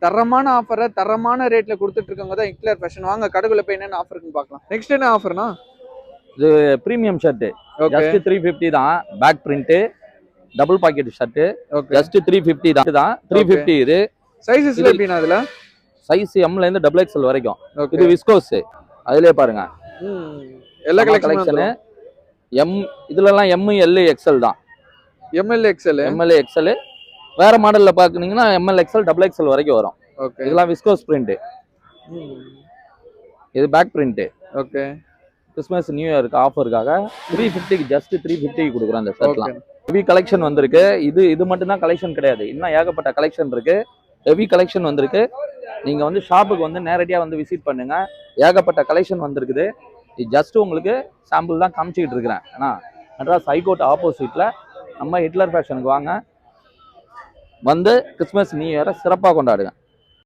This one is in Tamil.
தரமான ஆஃபரை தரமான ரேட்ல கொடுத்துட்டு இருக்கவங்க தான் ஹிட்லர் ஃபேஷன். வாங்க கடைக்குள்ள போய் என்னென்ன ஆஃபர்னு பார்க்கலாம். நெக்ஸ்ட் என்ன ஆஃபர்னா இது பிரீமியம் ஷர்ட் ஜஸ்ட் 350 தான். Back print double pocket shirt just 350 தான். 350 இது. சைஸஸ்ல எப்படினா அதுல சைஸ் M ல இருந்து டபுள் XL வரைக்கும். இது விஸ்கோஸ். அதுலயே பாருங்க எல்லா கலெக்ஷன் M இதுல எல்லாம் M L XL தான். ML XL வேற மாடல்ல பாக்குனீங்கன்னா ML XL டபுள் XL வரைக்கும் வரும். ஓகே இதெல்லாம் விஸ்கோஸ் பிரிண்ட். இது back print. Okay Christmas new இயருக்கு ஆஃபருக்காக 350 ஜஸ்ட் 350 கொடுக்குறோம் அந்த ஷர்ட்லாம். ஹெவி கலெக்ஷன் வந்திருக்கு. இது மட்டும் தான் கலெக்ஷன் கிடையாது, இன்னும் ஏகப்பட்ட கலெக்ஷன் இருக்கு. ஹெவி கலெக்ஷன் வந்திருக்கு. நீங்க வந்து ஷாப்புக்கு வந்து நேரடியா வந்து விசிட் பண்ணுங்க. ஏகப்பட்ட கலெக்ஷன் வந்திருக்குது. இது ஜஸ்ட் உங்களுக்கு சாம்பிள் தான் காமிச்சிக்கிட்டு இருக்கிறேன். ஏன்னா மெட்ராஸ் ஹைகோர்ட் ஆப்போசிட்ல நம்ம ஹிட்லர் ஃபேஷனுக்கு வாங்க, வந்து கிறிஸ்மஸ் நியூ இயரை சிறப்பாக கொண்டாடுங்க.